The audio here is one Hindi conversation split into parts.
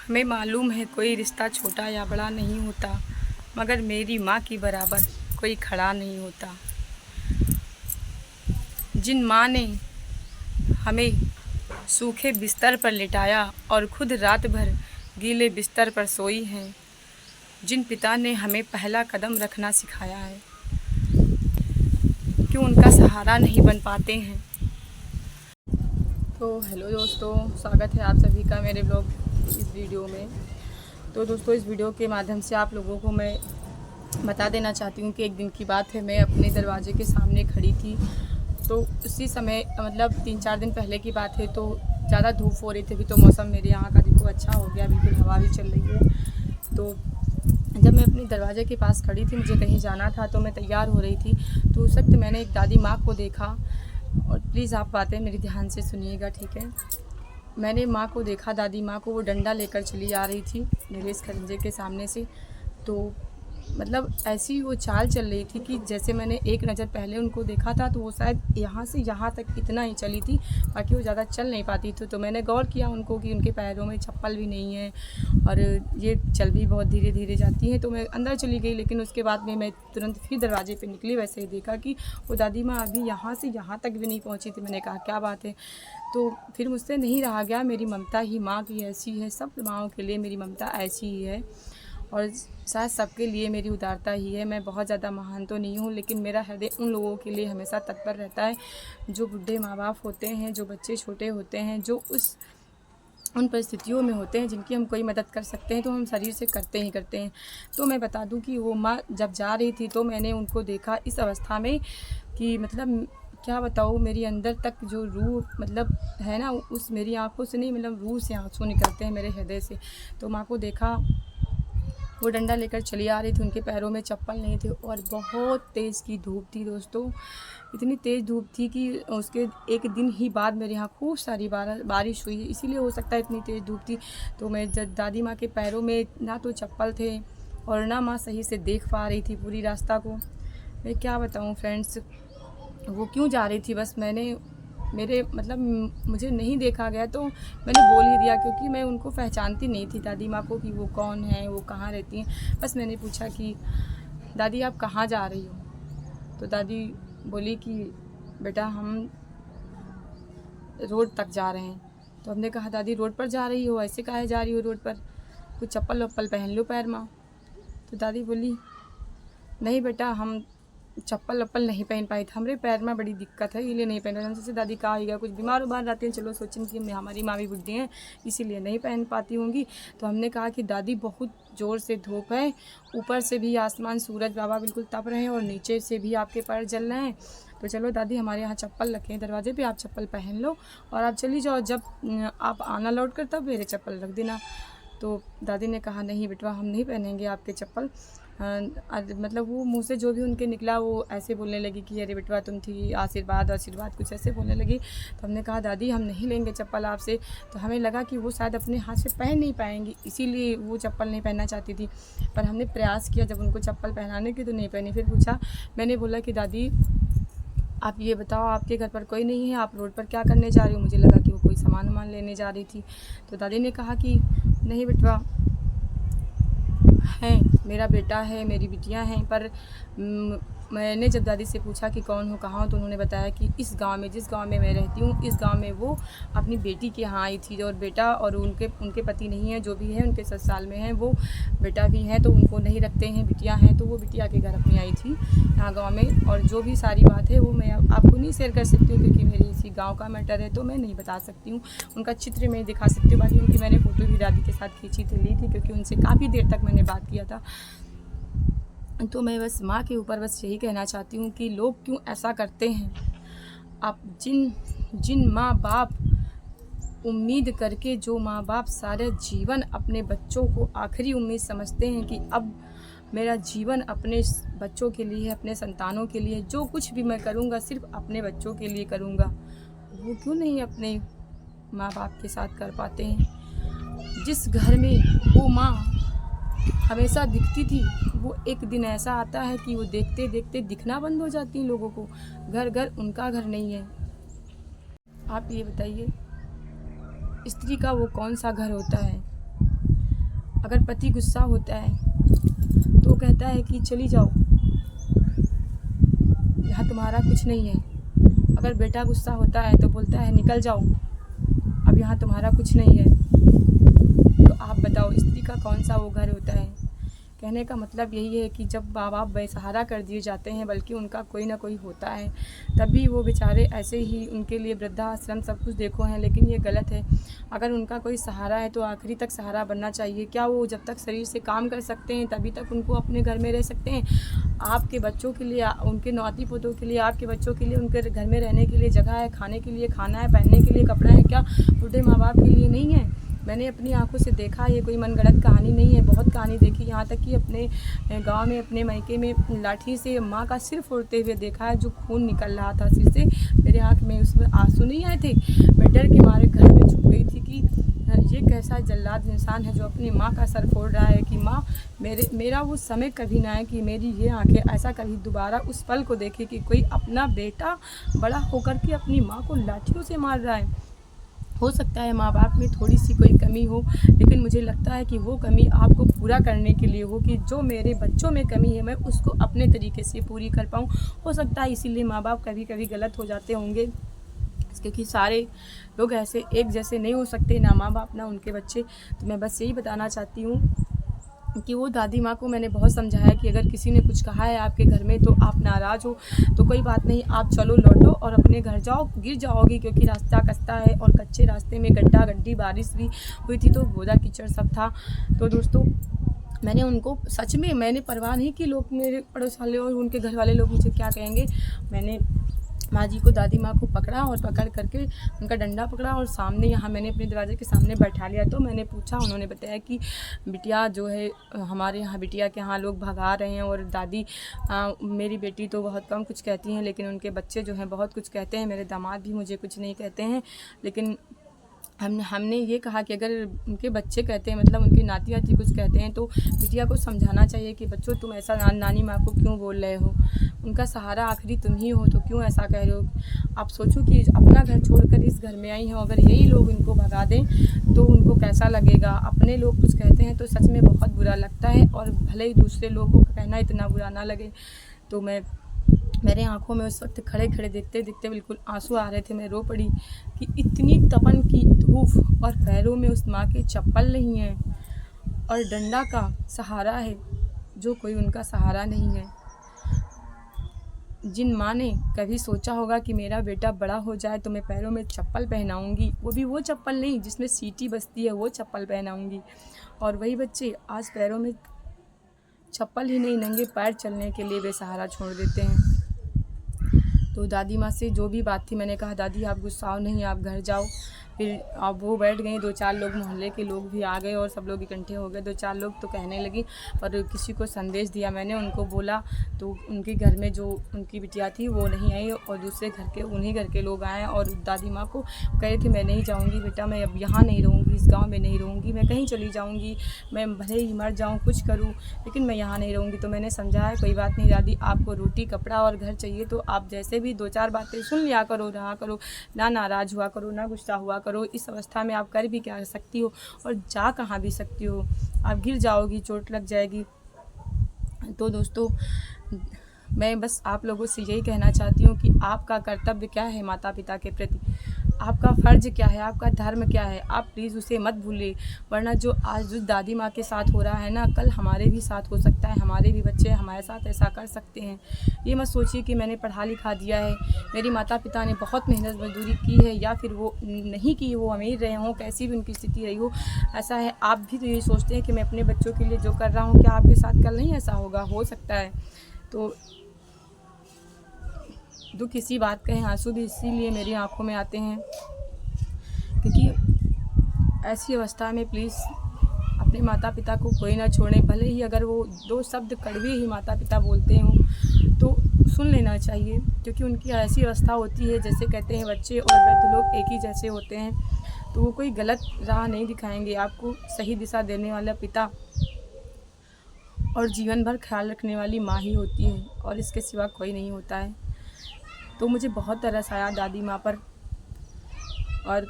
हमें मालूम है कोई रिश्ता छोटा या बड़ा नहीं होता, मगर मेरी माँ की बराबर कोई खड़ा नहीं होता। जिन माँ ने हमें सूखे बिस्तर पर लिटाया और खुद रात भर गीले बिस्तर पर सोई हैं, जिन पिता ने हमें पहला कदम रखना सिखाया है, क्यों उनका सहारा नहीं बन पाते हैं। तो हेलो दोस्तों, स्वागत है आप सभी का मेरे ब्लॉग इस वीडियो में। तो दोस्तों, इस वीडियो के माध्यम से आप लोगों को मैं बता देना चाहती हूँ कि एक दिन की बात है, मैं अपने दरवाजे के सामने खड़ी थी। तो उसी समय मतलब 3-4 दिन पहले की बात है, तो ज़्यादा धूप हो रही थी। अभी तो मौसम मेरे यहाँ का देखो अच्छा हो गया, बिल्कुल हवा भी चल रही है। तो जब मैं अपने दरवाजे के पास खड़ी थी, मुझे कहीं जाना था, तो मैं तैयार हो रही थी। तो उस वक्त मैंने एक दादी माँ को देखा, और प्लीज़ आप बातें मेरी ध्यान से सुनिएगा, ठीक है। मैंने माँ को देखा, दादी माँ को, वो डंडा लेकर चली आ रही थी मेरे इस खंजे के सामने से। तो मतलब ऐसी वो चाल चल रही थी कि जैसे मैंने एक नज़र पहले उनको देखा था, तो वो शायद यहाँ से यहाँ तक इतना ही चली थी, बाकी वो ज़्यादा चल नहीं पाती थी। तो मैंने गौर किया उनको कि उनके पैरों में चप्पल भी नहीं है और ये चल भी बहुत धीरे धीरे जाती हैं। तो मैं अंदर चली गई, लेकिन उसके बाद में मैं तुरंत फिर दरवाजे पे निकली। वैसे ही देखा कि वो दादी माँ अभी यहाँ से यहाँ तक भी नहीं पहुँची थी। मैंने कहा क्या बात है। तो फिर मुझसे नहीं रहा गया। मेरी ममता ही माँ की ऐसी है, सब माँओं के लिए मेरी ममता ऐसी ही है, और शायद सबके लिए मेरी उदारता ही है। मैं बहुत ज़्यादा महान तो नहीं हूँ, लेकिन मेरा हृदय उन लोगों के लिए हमेशा तत्पर रहता है जो बूढ़े माँ बाप होते हैं, जो बच्चे छोटे होते हैं, जो उन परिस्थितियों में होते हैं जिनकी हम कोई मदद कर सकते हैं तो हम शरीर से करते ही करते हैं। तो मैं बता दूं कि वो माँ जब जा रही थी, तो मैंने उनको देखा इस अवस्था में कि मतलब क्या बताऊँ, मेरी अंदर तक जो रूह मतलब है ना, उस मेरी आँखों से नहीं, मतलब रूह से आंसू निकलते हैं मेरे हृदय से। तो माँ को देखा, वो डंडा लेकर चली आ रही थी, उनके पैरों में चप्पल नहीं थे, और बहुत तेज़ की धूप थी दोस्तों। इतनी तेज़ धूप थी कि उसके एक दिन ही बाद मेरे यहाँ खूब सारी बारिश हुई, इसीलिए हो सकता है इतनी तेज़ धूप थी। तो मैं जब दादी माँ के पैरों में ना तो चप्पल थे और ना माँ सही से देख पा रही थी पूरी रास्ता को। मैं क्या बताऊँ फ्रेंड्स, वो क्यों जा रही थी, बस मेरे मतलब मुझे नहीं देखा गया तो मैंने बोल ही दिया, क्योंकि मैं उनको पहचानती नहीं थी दादी माँ को कि वो कौन है, वो कहाँ रहती हैं। बस मैंने पूछा कि दादी आप कहाँ जा रही हो। तो दादी बोली कि बेटा हम रोड तक जा रहे हैं। तो हमने कहा दादी रोड पर जा रही हो, ऐसे काहे जा रही हो रोड पर, कुछ चप्पल वप्पल पहन लो पैर में। तो दादी बोली नहीं बेटा, हम चप्पल वप्पल नहीं पहन पाई थी, हमारे पैर में बड़ी दिक्कत है, इसलिए नहीं पहन पाए। हमसे दादी कहा ही गया, कुछ बीमार उमार रहते हैं, चलो सोचें कि हमारी माँ भी बुढ़ी हैं इसीलिए नहीं पहन पाती होंगी। तो हमने कहा कि दादी बहुत ज़ोर से धूप है, ऊपर से भी आसमान सूरज बाबा बिल्कुल तप रहे हैं और नीचे से भी आपके पैर जल रहे हैं। तो चलो दादी, हमारे यहाँ चप्पल रखे हैं दरवाजे पे, आप चप्पल पहन लो और आप चली जाओ, जब आप आना लौट कर तब मेरे चप्पल रख देना। तो दादी ने कहा नहीं बेटवा, हम नहीं पहनेंगे आपके चप्पल। मतलब वो मुँह से जो भी उनके निकला वो ऐसे बोलने लगी कि अरे बेटवा तुम थी, आशीर्वाद आशीर्वाद, कुछ ऐसे बोलने लगी। तो हमने कहा दादी हम नहीं लेंगे चप्पल आपसे। तो हमें लगा कि वो शायद अपने हाथ से पहन नहीं पाएंगी, इसीलिए वो चप्पल नहीं पहनना चाहती थी। पर हमने प्रयास किया जब उनको चप्पल पहनाने की, तो नहीं पहनी। फिर पूछा, मैंने बोला कि दादी आप ये बताओ, आपके घर पर कोई नहीं है, आप रोड पर क्या करने जा रही हो। मुझे लगा कि वो कोई सामान वामान लेने जा रही थी। तो दादी ने कहा कि नहीं बेटवा, हैं, मेरा बेटा है, मेरी बिटियां हैं, पर मैंने जब दादी से पूछा कि कौन हो, कहाँ हो, तो उन्होंने बताया कि इस गांव में, जिस गांव में मैं रहती हूँ, इस गांव में वो अपनी बेटी के यहाँ आई थी, और बेटा और उनके पति नहीं है, जो भी है उनके ससुराल में हैं, वो बेटा भी हैं तो उनको नहीं रखते हैं, बिटियाँ हैं, तो वो बिटिया के घर अपनी आई थी यहाँ गाँव में। और जो भी सारी बात है वो मैं आपको नहीं शेयर कर सकती हूँ, क्योंकि मेरे इसी गाँव का मैटर है, तो मैं नहीं बता सकती हूँ। उनका चित्र मैं दिखा सकती हूँ, बाकी उनकी मैंने फ़ोटो भी दादी के साथ खींची थी, ली थी, क्योंकि उनसे काफ़ी देर तक मैंने बात किया था। तो मैं बस माँ के ऊपर बस यही कहना चाहती हूँ कि लोग क्यों ऐसा करते हैं। आप जिन माँ बाप उम्मीद करके, जो माँ बाप सारे जीवन अपने बच्चों को आखिरी उम्मीद समझते हैं कि अब मेरा जीवन अपने बच्चों के लिए, अपने संतानों के लिए, जो कुछ भी मैं करूँगा सिर्फ अपने बच्चों के लिए करूँगा, वो क्यों नहीं अपने माँ बाप के साथ कर पाते हैं। जिस घर में वो माँ हमेशा दिखती थी, वो एक दिन ऐसा आता है कि वो देखते देखते दिखना बंद हो जाती हैं लोगों को। घर घर उनका घर नहीं है। आप ये बताइए, स्त्री का वो कौन सा घर होता है अगर पति गुस्सा होता है तो कहता है कि चली जाओ, यहाँ तुम्हारा कुछ नहीं है। अगर बेटा गुस्सा होता है तो बोलता है निकल जाओ, अब यहाँ तुम्हारा कुछ नहीं है। तो आप बताओ स्त्री का कौन सा वो घर होता है। कहने का मतलब यही है कि जब माँ बाप बेसहारा कर दिए जाते हैं, बल्कि उनका कोई ना कोई होता है, तभी वो बेचारे ऐसे ही उनके लिए वृद्धाश्रम सब कुछ देखो हैं। लेकिन ये गलत है। अगर उनका कोई सहारा है तो आखिरी तक सहारा बनना चाहिए। क्या वो जब तक शरीर से काम कर सकते हैं तभी तक उनको अपने घर में रह सकते हैं? आपके बच्चों के लिए, उनके नाती पोतों के लिए, आपके बच्चों के लिए उनके घर में रहने के लिए जगह है, खाने के लिए खाना है, पहनने के लिए कपड़ा है, क्या बूढ़े माँ बाप के लिए नहीं है? मैंने अपनी आंखों से देखा, ये कोई मनगढ़ंत कहानी नहीं है। बहुत कहानी देखी, यहाँ तक कि अपने गांव में, अपने मायके में लाठी से माँ का सिर फोड़ते हुए देखा है, जो खून निकल रहा था सिर से। मेरे आँख में उसमें आंसू नहीं आए थे। मैं डर के मारे घर में छुप गई थी कि ये कैसा जल्लाद इंसान है जो अपनी माँ का सर फोड़ रहा है। कि माँ, मेरा वो समय कभी ना आए कि मेरी ये आंखें ऐसा कभी दोबारा उस पल को देखे कि कोई अपना बेटा बड़ा होकर के अपनी माँ को लाठियों से मार रहा है। हो सकता है माँ बाप में थोड़ी सी कोई कमी हो, लेकिन मुझे लगता है कि वो कमी आपको पूरा करने के लिए हो, कि जो मेरे बच्चों में कमी है मैं उसको अपने तरीके से पूरी कर पाऊँ। हो सकता है इसीलिए माँ बाप कभी कभी गलत हो जाते होंगे, क्योंकि सारे लोग ऐसे एक जैसे नहीं हो सकते, ना माँ बाप ना उनके बच्चे। तो मैं बस यही बताना चाहती हूँ कि वो दादी माँ को मैंने बहुत समझाया कि अगर किसी ने कुछ कहा है आपके घर में तो आप नाराज़ हो तो कोई बात नहीं, आप चलो लौटो और अपने घर जाओ। गिर जाओगी क्योंकि रास्ता कच्चा है और कच्चे रास्ते में गड्ढा गड्ढी बारिश भी हुई थी तो बोझा कीचड़ सब था। तो दोस्तों, मैंने उनको सच में मैंने परवाह नहीं कि लोग मेरे पड़ोस वाले और उनके घर वाले लोग मुझे क्या कहेंगे। मैंने माँ जी को, दादी माँ को पकड़ा और पकड़ करके उनका डंडा पकड़ा और सामने यहाँ मैंने अपने दरवाजे के सामने बैठा लिया। तो मैंने पूछा, उन्होंने बताया कि बिटिया जो है हमारे यहाँ बिटिया के यहाँ लोग भगा रहे हैं और दादी मेरी बेटी तो बहुत कम कुछ कहती हैं, लेकिन उनके बच्चे जो हैं बहुत कुछ कहते हैं। मेरे दामाद भी मुझे कुछ नहीं कहते हैं, लेकिन हमने ये कहा कि अगर उनके बच्चे कहते हैं, मतलब उनकी नाती आती कुछ कहते हैं, तो बिटिया को समझाना चाहिए कि बच्चों तुम ऐसा नानी माँ को क्यों बोल रहे हो, उनका सहारा आखिरी तुम ही हो, तो क्यों ऐसा कह रहे हो। आप सोचो कि अपना घर छोड़कर इस घर में आई हो, अगर यही लोग इनको भगा दें तो उनको कैसा लगेगा। अपने लोग कुछ कहते हैं तो सच में बहुत बुरा लगता है, और भले ही दूसरे लोगों का कहना इतना बुरा ना लगे। तो मेरे आंखों में उस वक्त खड़े खड़े देखते देखते बिल्कुल आंसू आ रहे थे। मैं रो पड़ी कि इतनी तपन की धूप और पैरों में उस माँ के चप्पल नहीं है और डंडा का सहारा है जो कोई उनका सहारा नहीं है। जिन माँ ने कभी सोचा होगा कि मेरा बेटा बड़ा हो जाए तो मैं पैरों में चप्पल पहनाऊंगी, वो भी वो चप्पल नहीं जिसमें सीटी बजती है, वो चप्पल पहनाऊंगी, और वही बच्चे आज पैरों में चप्पल ही नहीं, नंगे पैर चलने के लिए बेसहारा छोड़ देते हैं। तो दादी माँ से जो भी बात थी, मैंने कहा दादी आप गुस्साओ नहीं, आप घर जाओ। फिर अब वो बैठ गई, 2-4 लोग मोहल्ले के लोग भी आ गए और सब लोग इकट्ठे हो गए। 2-4 लोग तो कहने लगी, पर किसी को संदेश दिया मैंने, उनको बोला तो उनके घर में जो उनकी बिटिया थी वो नहीं आई और दूसरे घर के उन्हीं घर के लोग आए और दादी माँ को कह रहे थे मैं नहीं जाऊँगी बेटा, मैं अब यहाँ नहीं रहूँगी, इस गाँव में नहीं रहूँगी, मैं कहीं चली जाऊँगी, मैं भले ही मर जाऊँ कुछ करूँ लेकिन मैं यहाँ नहीं रहूँगी। तो मैंने समझाया कोई बात नहीं दादी, आपको रोटी कपड़ा और घर चाहिए तो आप जैसे भी 2-4 बातें सुन लिया करो, रहा करो, ना नाराज़ हुआ करो, ना गुस्सा हुआ करो। इस अवस्था में आप कर भी क्या सकती हो और जा कहाँ भी सकती हो, आप गिर जाओगी, चोट लग जाएगी। तो दोस्तों, मैं बस आप लोगों से यही कहना चाहती हूँ कि आपका कर्तव्य क्या है माता पिता के प्रति, आपका फ़र्ज़ क्या है, आपका धर्म क्या है, आप प्लीज़ उसे मत भूलिए। वरना जो आज जो दादी माँ के साथ हो रहा है ना, कल हमारे भी साथ हो सकता है, हमारे भी बच्चे हमारे साथ ऐसा कर सकते हैं। ये मत सोचिए कि मैंने पढ़ा लिखा दिया है, मेरे माता पिता ने बहुत मेहनत मजदूरी की है, या फिर वो नहीं की, वो अमीर रहे हों, कैसी भी उनकी स्थिति रही हो, ऐसा है। आप भी तो यही सोचते हैं कि मैं अपने बच्चों के लिए जो कर रहा हूँ क्या आपके साथ कल नहीं ऐसा होगा, हो सकता है। तो दुख इसी बात का है, आंसू भी इसीलिए मेरी आंखों में आते हैं, क्योंकि ऐसी अवस्था में प्लीज़ अपने माता पिता को कोई ना छोड़ें। भले ही अगर वो 2 शब्द कड़वे ही माता पिता बोलते हों तो सुन लेना चाहिए, क्योंकि उनकी ऐसी अवस्था होती है, जैसे कहते हैं बच्चे और वृद्ध लोग एक ही जैसे होते हैं, तो वो कोई गलत राह नहीं दिखाएंगे, आपको सही दिशा देने वाला पिता और जीवन भर ख्याल रखने वाली माँ ही होती है, और इसके सिवा कोई नहीं होता है। तो मुझे बहुत तरस आया दादी माँ पर और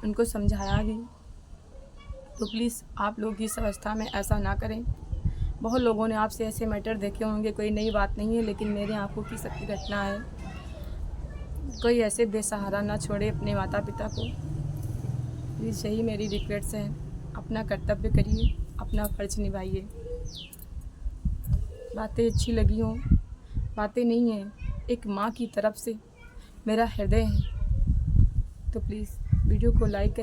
उनको समझाया भी। तो प्लीज़ आप लोग इस अवस्था में ऐसा ना करें। बहुत लोगों ने आपसे ऐसे मैटर देखे होंगे, कोई नई बात नहीं है, लेकिन मेरे आंखों की सत्य घटना है। कोई ऐसे बेसहारा ना छोड़े अपने माता पिता को। प्लीज़ यही मेरी रिक्वेस्ट है, अपना कर्तव्य करिए, अपना फ़र्ज निभाइए। बातें अच्छी लगी हों, बातें नहीं हैं, एक माँ की तरफ से मेरा हृदय है। तो प्लीज़ वीडियो को लाइक करिए।